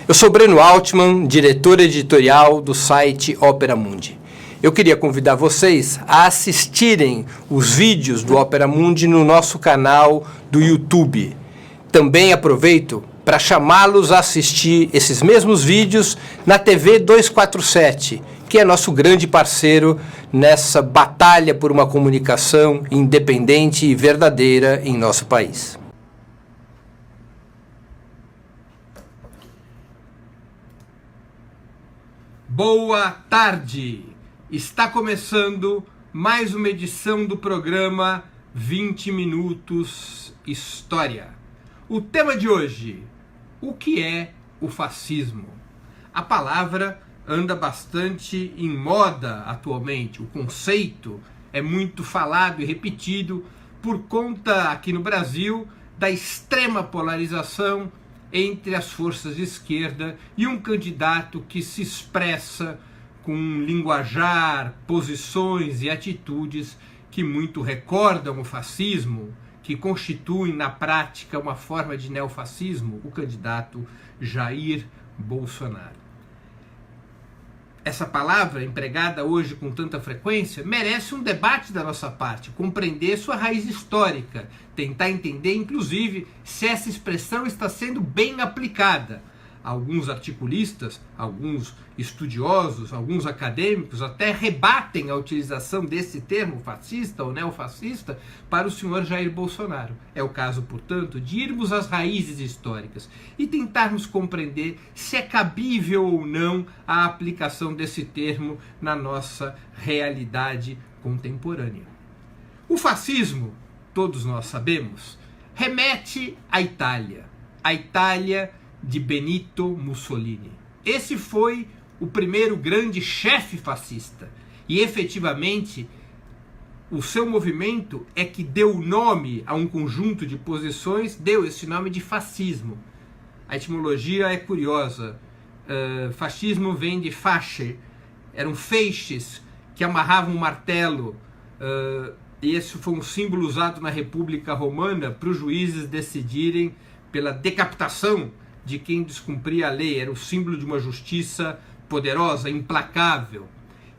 Eu sou Breno Altman, diretor editorial do site Opera Mundi. Eu queria convidar vocês a assistirem os vídeos do Opera Mundi no nosso canal do YouTube. Também aproveito para chamá-los a assistir esses mesmos vídeos na TV 247, que é nosso grande parceiro nessa batalha por uma comunicação independente e verdadeira em nosso país. Boa tarde! Está começando mais uma edição do programa 20 Minutos História. O tema de hoje: o que é o fascismo? A palavra anda bastante em moda atualmente. O conceito é muito falado e repetido por conta, aqui no Brasil, da extrema polarização entre as forças de esquerda e um candidato que se expressa com um linguajar, posições e atitudes que muito recordam o fascismo, que constituem na prática uma forma de neofascismo, o candidato Jair Bolsonaro. Essa palavra, empregada hoje com tanta frequência, merece um debate da nossa parte, compreender sua raiz histórica, tentar entender, inclusive, se essa expressão está sendo bem aplicada. Alguns articulistas, alguns estudiosos, alguns acadêmicos até rebatem a utilização desse termo fascista ou neofascista para o senhor Jair Bolsonaro. É o caso, portanto, de irmos às raízes históricas e tentarmos compreender se é cabível ou não a aplicação desse termo na nossa realidade contemporânea. O fascismo, todos nós sabemos, remete à Itália. A Itália de Benito Mussolini. Esse foi o primeiro grande chefe fascista e, efetivamente, o seu movimento é que deu nome a um conjunto de posições, deu esse nome de fascismo. A etimologia é curiosa. Fascismo vem de fasce, eram feixes que amarravam um martelo, e esse foi um símbolo usado na República Romana para os juízes decidirem pela decapitação de quem descumpria a lei. Era o símbolo de uma justiça poderosa, implacável.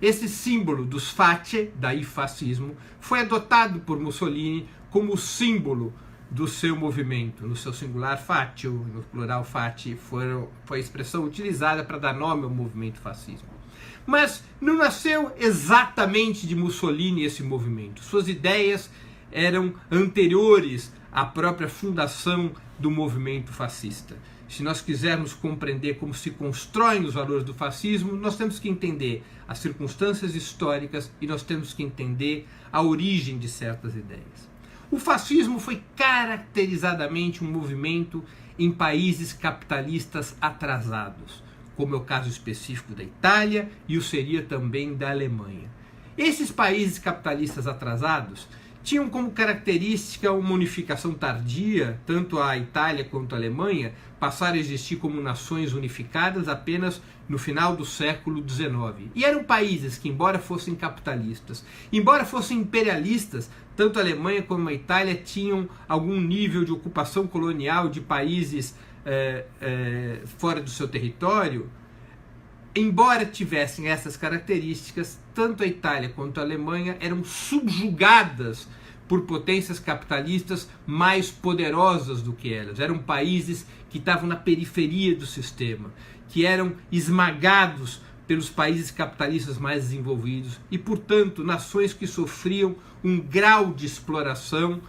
Esse símbolo dos face, daí fascismo, foi adotado por Mussolini como símbolo do seu movimento. No seu singular fatio, no plural fati, foi a expressão utilizada para dar nome ao movimento fascismo. Mas não nasceu exatamente de Mussolini esse movimento. Suas ideias eram anteriores à própria fundação do movimento fascista. Se nós quisermos compreender como se constroem os valores do fascismo, nós temos que entender as circunstâncias históricas e nós temos que entender a origem de certas ideias. O fascismo foi caracterizadamente um movimento em países capitalistas atrasados, como é o caso específico da Itália e o seria também da Alemanha. Esses países capitalistas atrasados tinham como característica uma unificação tardia. Tanto a Itália quanto a Alemanha passaram a existir como nações unificadas apenas no final do século XIX. E eram países que, embora fossem capitalistas, embora fossem imperialistas, tanto a Alemanha como a Itália tinham algum nível de ocupação colonial de países fora do seu território. Embora tivessem essas características, tanto a Itália quanto a Alemanha eram subjugadas por potências capitalistas mais poderosas do que elas. Eram países que estavam na periferia do sistema, que eram esmagados pelos países capitalistas mais desenvolvidos e, portanto, nações que sofriam um grau de exploração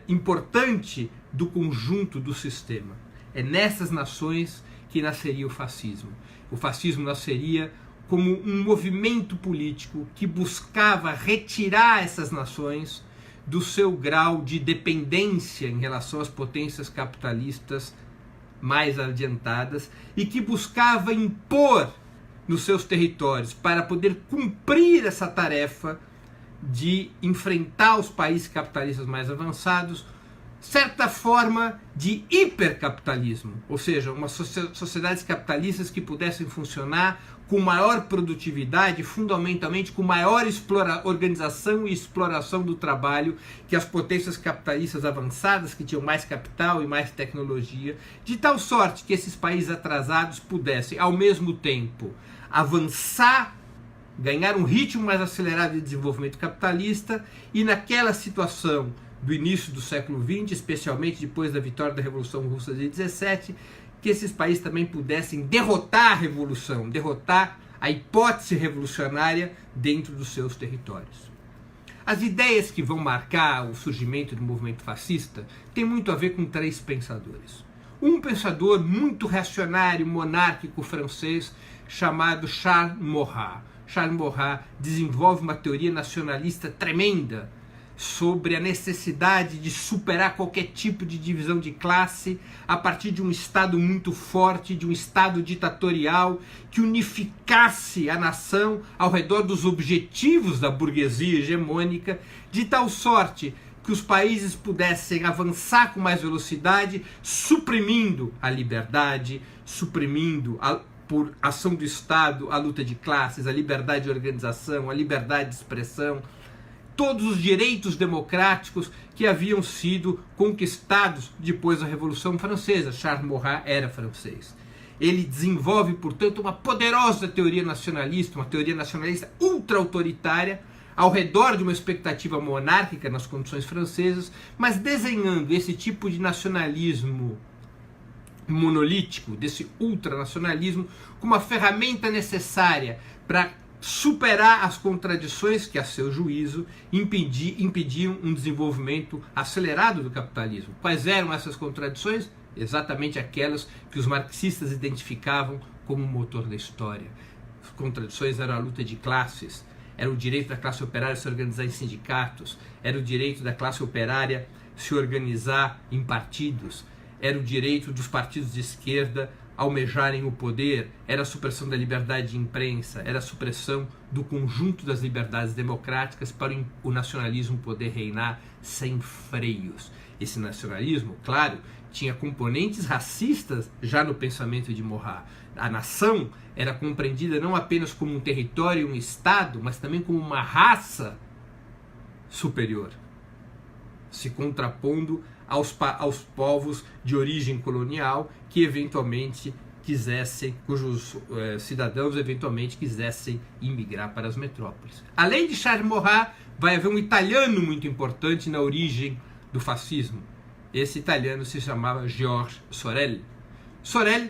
importante do conjunto do sistema. É nessas nações que nasceria o fascismo. O fascismo nasceria como um movimento político que buscava retirar essas nações do seu grau de dependência em relação às potências capitalistas mais adiantadas e que buscava impor nos seus territórios, para poder cumprir essa tarefa de enfrentar os países capitalistas mais avançados, certa forma de hipercapitalismo, ou seja, umas sociedades capitalistas que pudessem funcionar com maior produtividade, fundamentalmente com maior organização e exploração do trabalho que as potências capitalistas avançadas, que tinham mais capital e mais tecnologia, de tal sorte que esses países atrasados pudessem, ao mesmo tempo, avançar, ganhar um ritmo mais acelerado de desenvolvimento capitalista, e naquela situação do início do século XX, especialmente depois da vitória da Revolução Russa de 17, que esses países também pudessem derrotar a revolução, derrotar a hipótese revolucionária dentro dos seus territórios. As ideias que vão marcar o surgimento do movimento fascista têm muito a ver com três pensadores. Um pensador muito reacionário, monárquico francês, chamado Charles Maurras. Charles Maurras desenvolve uma teoria nacionalista tremenda sobre a necessidade de superar qualquer tipo de divisão de classe a partir de um Estado muito forte, de um Estado ditatorial que unificasse a nação ao redor dos objetivos da burguesia hegemônica, de tal sorte que os países pudessem avançar com mais velocidade, suprimindo a liberdade, suprimindo por ação do Estado a luta de classes, a liberdade de organização, a liberdade de expressão, todos os direitos democráticos que haviam sido conquistados depois da Revolução Francesa. Charles Maurras era francês. Ele desenvolve, portanto, uma poderosa teoria nacionalista, uma teoria nacionalista ultra-autoritária, ao redor de uma expectativa monárquica nas condições francesas, mas desenhando esse tipo de nacionalismo monolítico, desse ultranacionalismo, como uma ferramenta necessária para superar as contradições que, a seu juízo, impediam um desenvolvimento acelerado do capitalismo. Quais eram essas contradições? Exatamente aquelas que os marxistas identificavam como o motor da história. As contradições eram a luta de classes, era o direito da classe operária se organizar em sindicatos, era o direito da classe operária se organizar em partidos, era o direito dos partidos de esquerda almejarem o poder, era a supressão da liberdade de imprensa, era a supressão do conjunto das liberdades democráticas para o nacionalismo poder reinar sem freios. Esse nacionalismo, claro, tinha componentes racistas já no pensamento de Maurras. A nação era compreendida não apenas como um território e um estado, mas também como uma raça superior, se contrapondo aos povos de origem colonial que eventualmente quisessem, cujos cidadãos eventualmente quisessem imigrar para as metrópoles. Além de Charles Maurras, vai haver um italiano muito importante na origem do fascismo. Esse italiano se chamava Georges Sorel. Sorel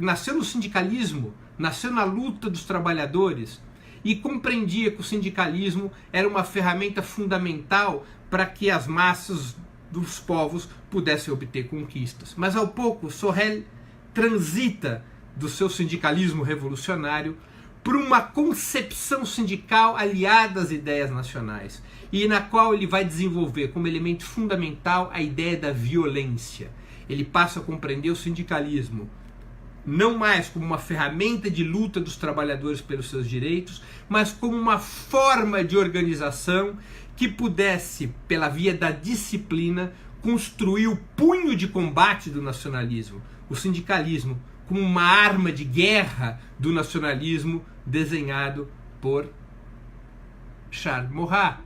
nasceu no sindicalismo, nasceu na luta dos trabalhadores e compreendia que o sindicalismo era uma ferramenta fundamental para que as massas dos povos pudessem obter conquistas. Mas ao pouco, Sorel transita do seu sindicalismo revolucionário por uma concepção sindical aliada às ideias nacionais, e na qual ele vai desenvolver como elemento fundamental a ideia da violência. Ele passa a compreender o sindicalismo não mais como uma ferramenta de luta dos trabalhadores pelos seus direitos, mas como uma forma de organização que pudesse, pela via da disciplina, construir o punho de combate do nacionalismo, o sindicalismo, como uma arma de guerra do nacionalismo desenhado por Charles Maurras.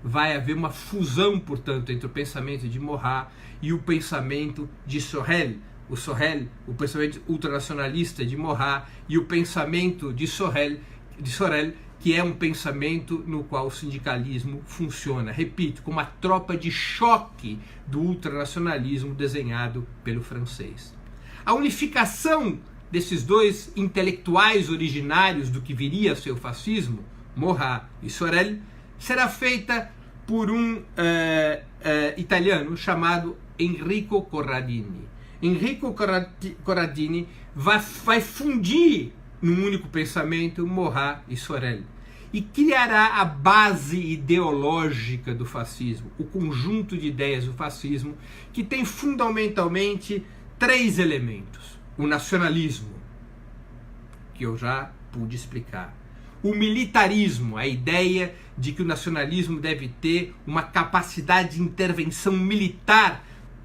Vai haver uma fusão, portanto, entre o pensamento de Maurras e o pensamento de Sorel. O pensamento ultranacionalista de Maurras e o pensamento de Sorel, que é um pensamento no qual o sindicalismo funciona, repito, como uma tropa de choque do ultranacionalismo desenhado pelo francês. A unificação desses dois intelectuais originários do que viria a ser o fascismo, Maurras e Sorel, será feita por um italiano chamado Enrico Corradini. Enrico Corradini vai fundir num único pensamento Maurras e Sorel e criará a base ideológica do fascismo, o conjunto de ideias do fascismo, que tem fundamentalmente três elementos: o nacionalismo, que eu já pude explicar, o militarismo, a ideia de que o nacionalismo deve ter uma capacidade de intervenção militar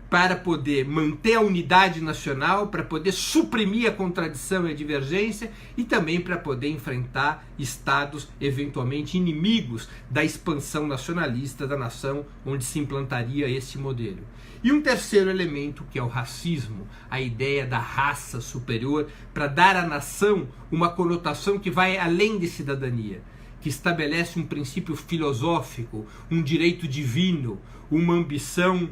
para poder manter a unidade nacional, para poder suprimir a contradição e a divergência e também para poder enfrentar estados eventualmente inimigos da expansão nacionalista da nação onde se implantaria esse modelo. E um terceiro elemento, que é o racismo, a ideia da raça superior, para dar à nação uma conotação que vai além de cidadania, que estabelece um princípio filosófico, um direito divino, uma ambição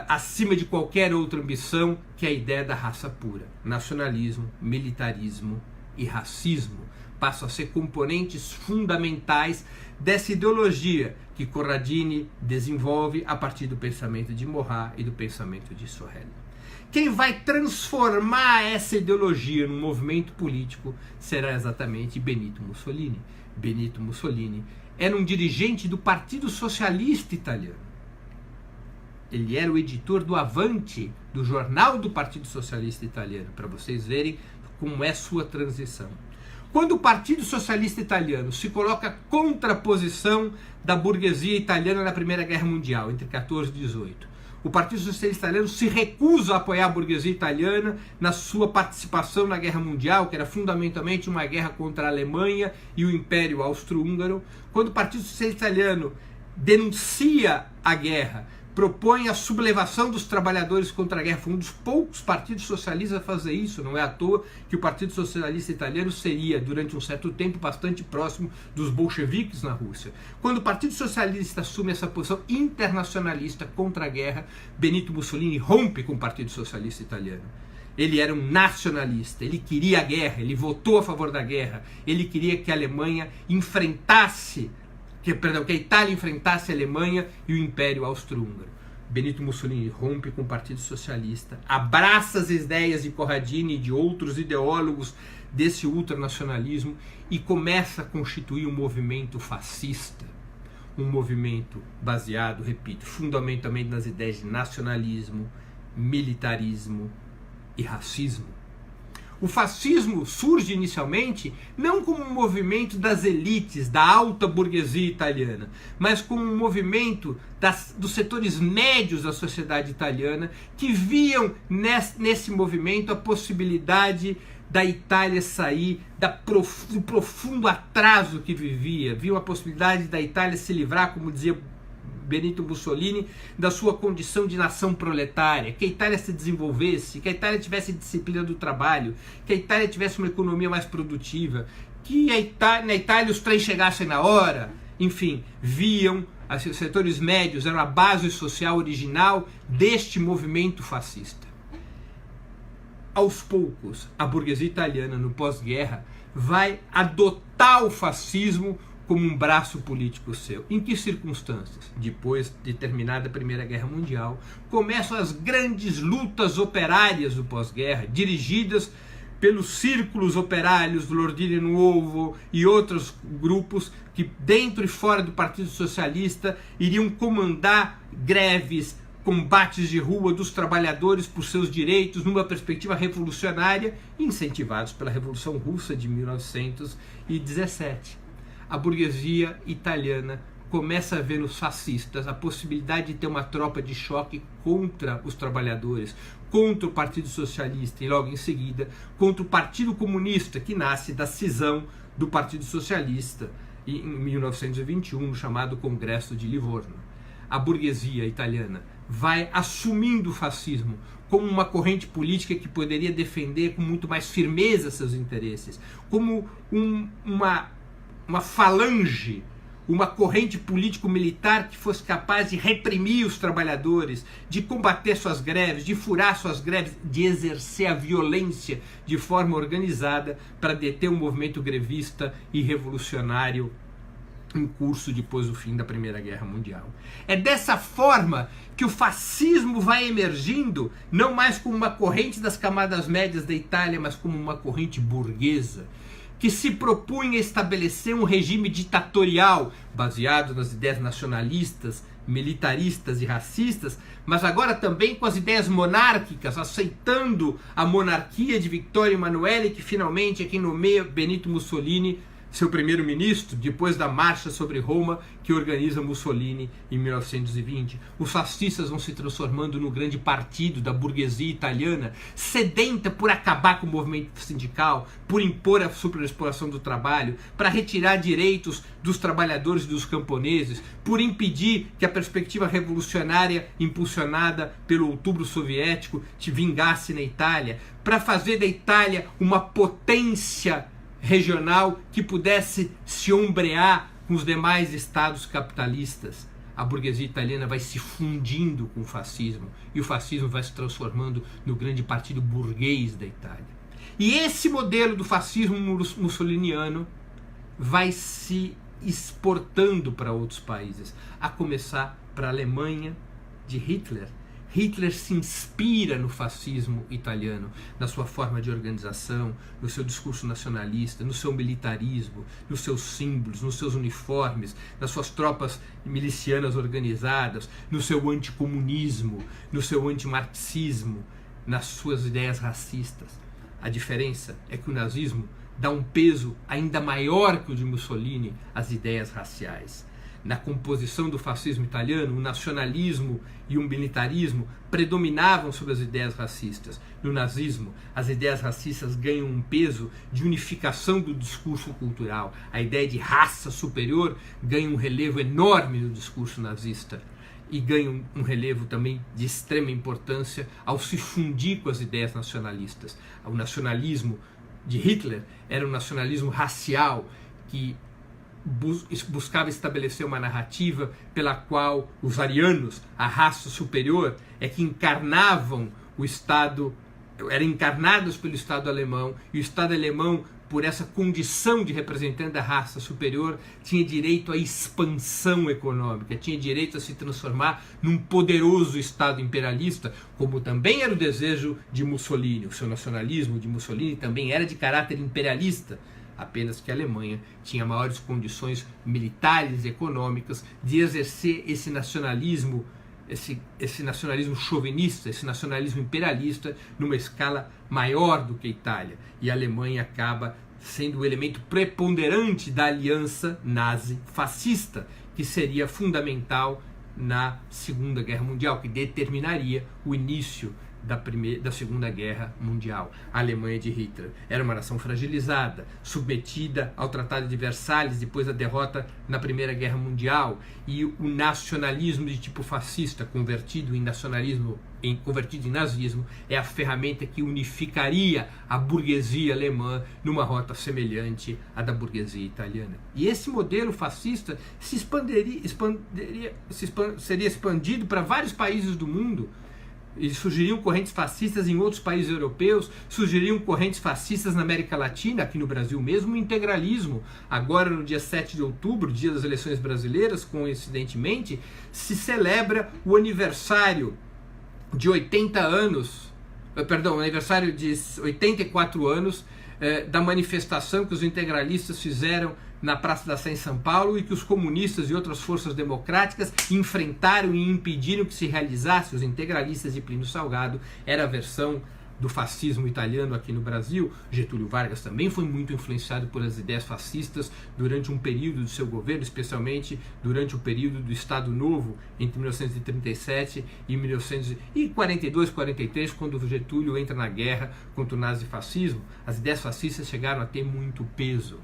acima de qualquer outra ambição, que é a ideia da raça pura. Nacionalismo, militarismo e racismo passam a ser componentes fundamentais dessa ideologia que Corradini desenvolve a partir do pensamento de Maurras e do pensamento de Sorel. Quem vai transformar essa ideologia num movimento político será exatamente Benito Mussolini. Benito Mussolini era um dirigente do Partido Socialista Italiano. Ele era o editor do Avanti, do jornal do Partido Socialista Italiano, para vocês verem como é sua transição. Quando o Partido Socialista Italiano se coloca contra a posição da burguesia italiana na Primeira Guerra Mundial, entre 14 e 18, o Partido Socialista Italiano se recusa a apoiar a burguesia italiana na sua participação na Guerra Mundial, que era fundamentalmente uma guerra contra a Alemanha e o Império Austro-Húngaro. Quando o Partido Socialista Italiano denuncia a guerra, propõe a sublevação dos trabalhadores contra a guerra, foi um dos poucos partidos socialistas a fazer isso. Não é à toa que o Partido Socialista Italiano seria, durante um certo tempo, bastante próximo dos bolcheviques na Rússia. Quando o Partido Socialista assume essa posição internacionalista contra a guerra, Benito Mussolini rompe com o Partido Socialista Italiano. Ele era um nacionalista, ele queria a guerra, ele votou a favor da guerra, ele queria que a Alemanha enfrentasse que a Itália enfrentasse a Alemanha e o Império Austro-Húngaro. Benito Mussolini rompe com o Partido Socialista, abraça as ideias de Corradini e de outros ideólogos desse ultranacionalismo e começa a constituir um movimento fascista. Um movimento baseado, repito, fundamentalmente nas ideias de nacionalismo, militarismo e racismo. O fascismo surge inicialmente não como um movimento das elites, da alta burguesia italiana, mas como um movimento dos setores médios da sociedade italiana que viam nesse movimento a possibilidade da Itália sair do profundo atraso que vivia, viam a possibilidade da Itália se livrar, como dizia Benito Mussolini, da sua condição de nação proletária, que a Itália se desenvolvesse, que a Itália tivesse disciplina do trabalho, que a Itália tivesse uma economia mais produtiva, que na Itália os trens chegassem na hora, enfim, viam, os setores médios eram a base social original deste movimento fascista. Aos poucos, a burguesia italiana, no pós-guerra, vai adotar o fascismo como um braço político seu. Em que circunstâncias? Depois de terminada a Primeira Guerra Mundial, começam as grandes lutas operárias do pós-guerra, dirigidas pelos círculos operários do L'Ordine Nuovo e outros grupos que, dentro e fora do Partido Socialista, iriam comandar greves, combates de rua dos trabalhadores por seus direitos numa perspectiva revolucionária, incentivados pela Revolução Russa de 1917. A burguesia italiana começa a ver nos fascistas a possibilidade de ter uma tropa de choque contra os trabalhadores, contra o Partido Socialista e logo em seguida contra o Partido Comunista, que nasce da cisão do Partido Socialista em 1921, no chamado Congresso de Livorno. A burguesia italiana vai assumindo o fascismo como uma corrente política que poderia defender com muito mais firmeza seus interesses, como uma falange, uma corrente político-militar que fosse capaz de reprimir os trabalhadores, de combater suas greves, de furar suas greves, de exercer a violência de forma organizada para deter o movimento grevista e revolucionário em curso depois do fim da Primeira Guerra Mundial. É dessa forma que o fascismo vai emergindo, não mais como uma corrente das camadas médias da Itália, mas como uma corrente burguesa, que se propunha estabelecer um regime ditatorial baseado nas ideias nacionalistas, militaristas e racistas, mas agora também com as ideias monárquicas, aceitando a monarquia de Vittorio Emanuele, que finalmente é quem nomeia Benito Mussolini seu primeiro-ministro, depois da marcha sobre Roma que organiza Mussolini em 1920. Os fascistas vão se transformando no grande partido da burguesia italiana, sedenta por acabar com o movimento sindical, por impor a superexploração do trabalho, para retirar direitos dos trabalhadores e dos camponeses, por impedir que a perspectiva revolucionária impulsionada pelo outubro soviético te vingasse na Itália, para fazer da Itália uma potência regional que pudesse se ombrear com os demais estados capitalistas. A burguesia italiana vai se fundindo com o fascismo e o fascismo vai se transformando no grande partido burguês da Itália. E esse modelo do fascismo mussoliniano vai se exportando para outros países, a começar para a Alemanha de Hitler. Hitler se inspira no fascismo italiano, na sua forma de organização, no seu discurso nacionalista, no seu militarismo, nos seus símbolos, nos seus uniformes, nas suas tropas milicianas organizadas, no seu anticomunismo, no seu antimarxismo, nas suas ideias racistas. A diferença é que o nazismo dá um peso ainda maior que o de Mussolini às ideias raciais. Na composição do fascismo italiano, o nacionalismo e o militarismo predominavam sobre as ideias racistas. No nazismo, as ideias racistas ganham um peso de unificação do discurso cultural. A ideia de raça superior ganha um relevo enorme no discurso nazista e ganha um relevo também de extrema importância ao se fundir com as ideias nacionalistas. O nacionalismo de Hitler era um nacionalismo racial que buscava estabelecer uma narrativa pela qual os arianos, a raça superior, é que encarnavam o Estado, eram encarnados pelo Estado alemão, e o Estado alemão, por essa condição de representante da raça superior, tinha direito à expansão econômica, tinha direito a se transformar num poderoso Estado imperialista, como também era o desejo de Mussolini. O seu nacionalismo de Mussolini também era de caráter imperialista, apenas que a Alemanha tinha maiores condições militares e econômicas de exercer esse nacionalismo, esse nacionalismo chauvinista, esse nacionalismo imperialista numa escala maior do que a Itália. E a Alemanha acaba sendo o elemento preponderante da aliança nazi-fascista, que seria fundamental na Segunda Guerra Mundial, que determinaria o início da Segunda Guerra Mundial. A Alemanha de Hitler era uma nação fragilizada, submetida ao Tratado de Versalhes depois da derrota na Primeira Guerra Mundial, e o nacionalismo de tipo fascista, convertido em nazismo, é a ferramenta que unificaria a burguesia alemã numa rota semelhante à da burguesia italiana. E esse modelo fascista seria expandido para vários países do mundo. E surgiriam correntes fascistas em outros países europeus, surgiriam correntes fascistas na América Latina, aqui no Brasil mesmo, o integralismo. Agora, no dia 7 de outubro, dia das eleições brasileiras, coincidentemente, se celebra o aniversário de 84 anos da manifestação que os integralistas fizeram na Praça da Sé em São Paulo e que os comunistas e outras forças democráticas enfrentaram e impediram que se realizasse. Os integralistas de Plínio Salgado era a versão do fascismo italiano aqui no Brasil. Getúlio Vargas também foi muito influenciado por as ideias fascistas durante um período do seu governo, especialmente durante o período do Estado Novo, entre 1937 e 1942, 43, quando o Getúlio entra na guerra contra o nazifascismo. As ideias fascistas chegaram a ter muito peso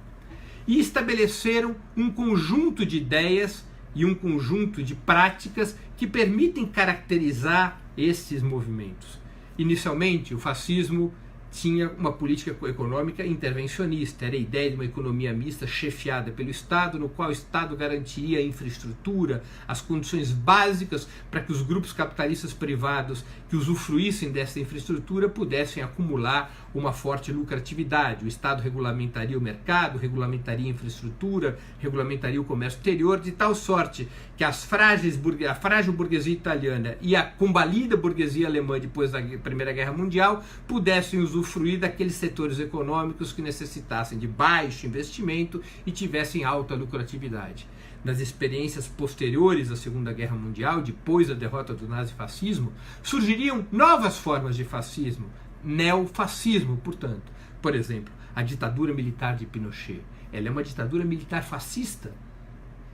e estabeleceram um conjunto de ideias e um conjunto de práticas que permitem caracterizar esses movimentos. Inicialmente, o fascismo tinha uma política econômica intervencionista. Era a ideia de uma economia mista chefiada pelo Estado, no qual o Estado garantiria a infraestrutura, as condições básicas para que os grupos capitalistas privados que usufruíssem dessa infraestrutura pudessem acumular uma forte lucratividade. O Estado regulamentaria o mercado, regulamentaria a infraestrutura, regulamentaria o comércio exterior, de tal sorte que a frágil burguesia italiana e a combalida burguesia alemã depois da Primeira Guerra Mundial pudessem usufruir daqueles setores econômicos que necessitassem de baixo investimento e tivessem alta lucratividade. Nas experiências posteriores à Segunda Guerra Mundial, depois da derrota do nazifascismo, surgiriam novas formas de fascismo, neofascismo, portanto. Por exemplo, a ditadura militar de Pinochet. Ela é uma ditadura militar fascista,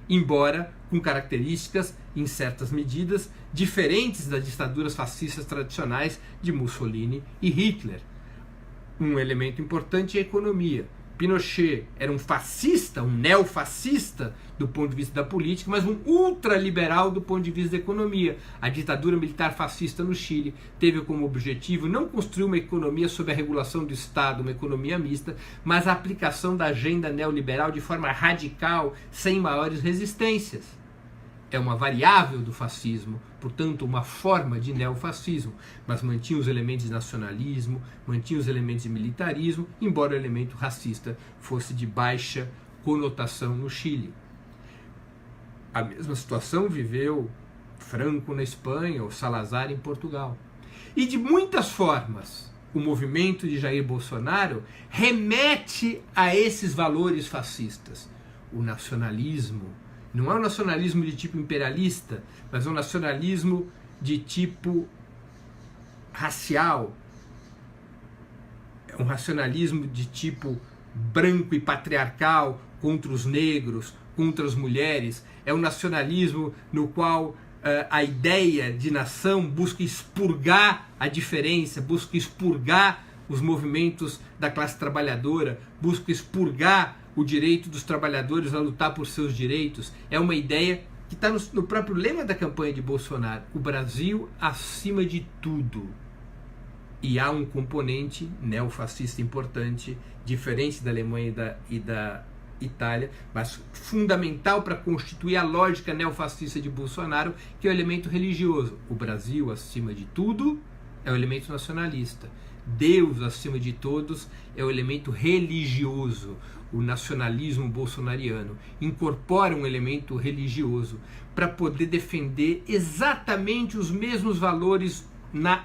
embora com características, em certas medidas, diferentes das ditaduras fascistas tradicionais de Mussolini e Hitler. Um elemento importante é a economia. Pinochet era um fascista, um neofascista do ponto de vista da política, mas um ultraliberal do ponto de vista da economia. A ditadura militar fascista no Chile teve como objetivo não construir uma economia sob a regulação do Estado, uma economia mista, mas a aplicação da agenda neoliberal de forma radical, sem maiores resistências. É uma variável do fascismo, portanto uma forma de neofascismo, mas mantinha os elementos de nacionalismo, mantinha os elementos de militarismo, embora o elemento racista fosse de baixa conotação no Chile. A mesma situação viveu Franco na Espanha ou Salazar em Portugal. E de muitas formas, o movimento de Jair Bolsonaro remete a esses valores fascistas. O nacionalismo não é um nacionalismo de tipo imperialista, mas é um nacionalismo de tipo racial. É um nacionalismo de tipo branco e patriarcal contra os negros, contra as mulheres. É um nacionalismo no qual a ideia de nação busca expurgar a diferença, busca expurgar os movimentos da classe trabalhadora, busca expurgar o direito dos trabalhadores a lutar por seus direitos. É uma ideia que está no próprio lema da campanha de Bolsonaro: o Brasil acima de tudo. E há um componente neofascista importante, diferente da Alemanha e da Itália, mas fundamental para constituir a lógica neofascista de Bolsonaro, que é o elemento religioso. O Brasil acima de tudo é o elemento nacionalista. Deus acima de todos é o elemento religioso. O nacionalismo bolsonariano incorpora um elemento religioso para poder defender exatamente os mesmos valores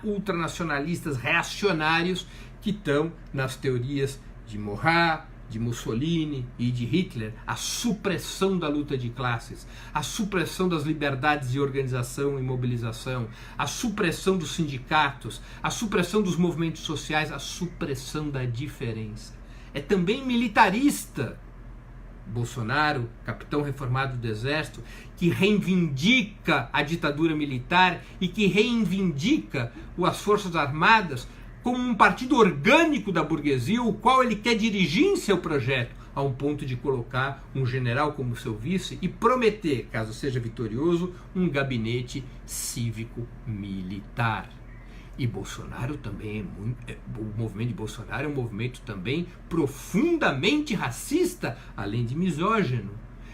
ultranacionalistas reacionários que estão nas teorias de Marat, de Mussolini e de Hitler. A supressão da luta de classes, a supressão das liberdades de organização e mobilização, a supressão dos sindicatos, a supressão dos movimentos sociais, a supressão da diferença. É também militarista. Bolsonaro, capitão reformado do Exército, que reivindica a ditadura militar e que reivindica as Forças Armadas como um partido orgânico da burguesia, o qual ele quer dirigir em seu projeto, a um ponto de colocar um general como seu vice e prometer, caso seja vitorioso, um gabinete cívico-militar. E Bolsonaro também o movimento de Bolsonaro é um movimento também profundamente racista, além de misógino.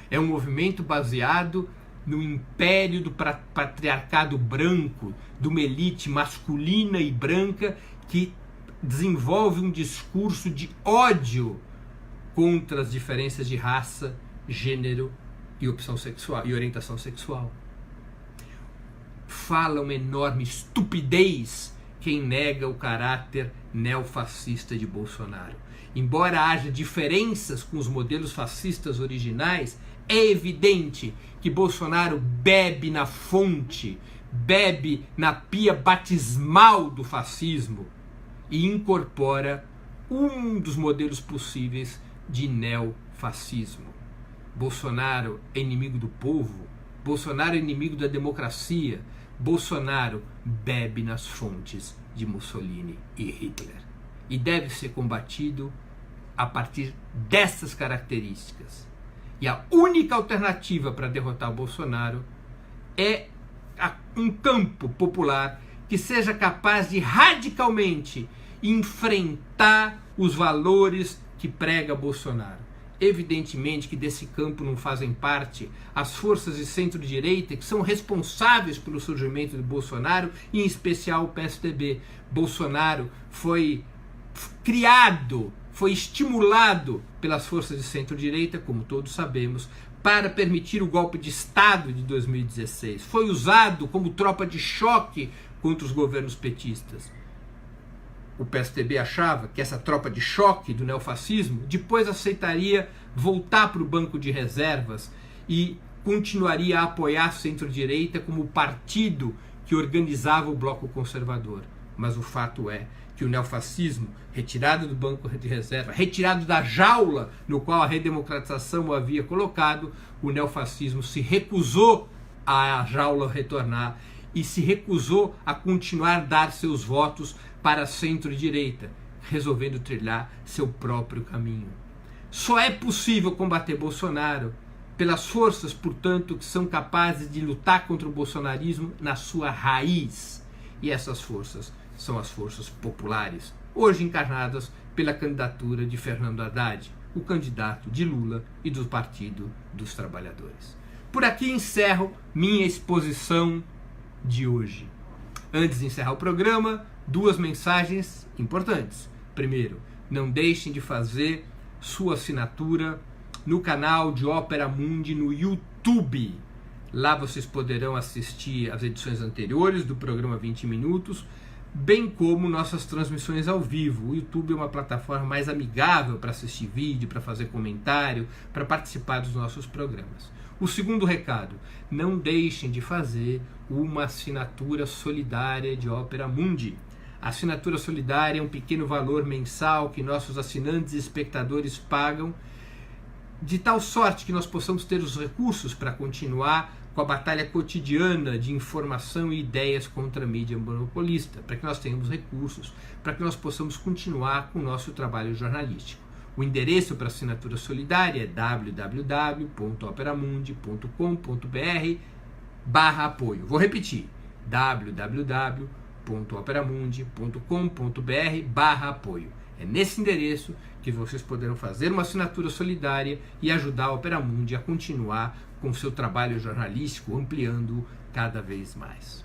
É um movimento baseado no império do patriarcado branco, de uma elite masculina e branca que desenvolve um discurso de ódio contra as diferenças de raça, gênero e opção sexual e orientação sexual. Fala uma enorme estupidez quem nega o caráter neofascista de Bolsonaro. Embora haja diferenças com os modelos fascistas originais, é evidente que Bolsonaro bebe na fonte, bebe na pia batismal do fascismo e incorpora um dos modelos possíveis de neofascismo. Bolsonaro é inimigo do povo, Bolsonaro é inimigo da democracia, Bolsonaro bebe nas fontes de Mussolini e Hitler e deve ser combatido a partir dessas características. E a única alternativa para derrotar o Bolsonaro é um campo popular que seja capaz de radicalmente enfrentar os valores que prega Bolsonaro. Evidentemente que desse campo não fazem parte as forças de centro-direita que são responsáveis pelo surgimento de Bolsonaro, e em especial o PSDB. Bolsonaro foi criado, foi estimulado pelas forças de centro-direita, como todos sabemos, para permitir o golpe de Estado de 2016. Foi usado como tropa de choque contra os governos petistas. O PSDB achava que essa tropa de choque do neofascismo depois aceitaria voltar para o banco de reservas e continuaria a apoiar a centro-direita como o partido que organizava o bloco conservador. mas o fato é que o neofascismo, retirado do banco de reserva, retirado da jaula no qual a redemocratização o havia colocado, o neofascismo se recusou a jaula retornar e se recusou a continuar a dar seus votos para a centro-direita, resolvendo trilhar seu próprio caminho. Só é possível combater Bolsonaro pelas forças, portanto, que são capazes de lutar contra o bolsonarismo na sua raiz. E essas forças são as forças populares, hoje encarnadas pela candidatura de Fernando Haddad, o candidato de Lula e do Partido dos Trabalhadores. Por aqui encerro minha exposição de hoje. Antes de encerrar o programa, 2 mensagens importantes. Primeiro, não deixem de fazer sua assinatura no canal de Ópera Mundi no YouTube. Lá vocês poderão assistir as edições anteriores do programa 20 Minutos, bem como nossas transmissões ao vivo. O YouTube é uma plataforma mais amigável para assistir vídeo, para fazer comentário, para participar dos nossos programas. O segundo recado, não deixem de fazer uma assinatura solidária de Ópera Mundi. A assinatura solidária é um pequeno valor mensal que nossos assinantes e espectadores pagam, de tal sorte que nós possamos ter os recursos para continuar com a batalha cotidiana de informação e ideias contra a mídia monopolista, para que nós tenhamos recursos, para que nós possamos continuar com o nosso trabalho jornalístico. O endereço para assinatura solidária é www.operamundi.com.br/apoio. Vou repetir, www.operamundi.com.br/apoio. É nesse endereço que vocês poderão fazer uma assinatura solidária e ajudar a Ópera Mundi a continuar com seu trabalho jornalístico, ampliando cada vez mais.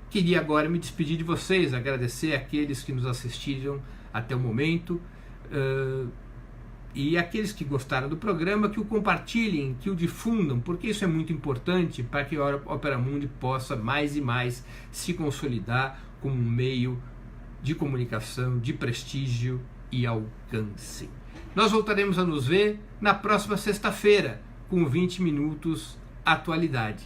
Queria agora me despedir de vocês, agradecer àqueles que nos assistiram até o momento, e aqueles que gostaram do programa, que o compartilhem, que o difundam, porque isso é muito importante para que a Ópera Mundi possa mais e mais se consolidar como um meio de comunicação, de prestígio e alcance. Nós voltaremos a nos ver na próxima sexta-feira, com 20 Minutos Atualidade.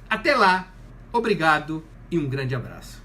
Até lá, obrigado e um grande abraço.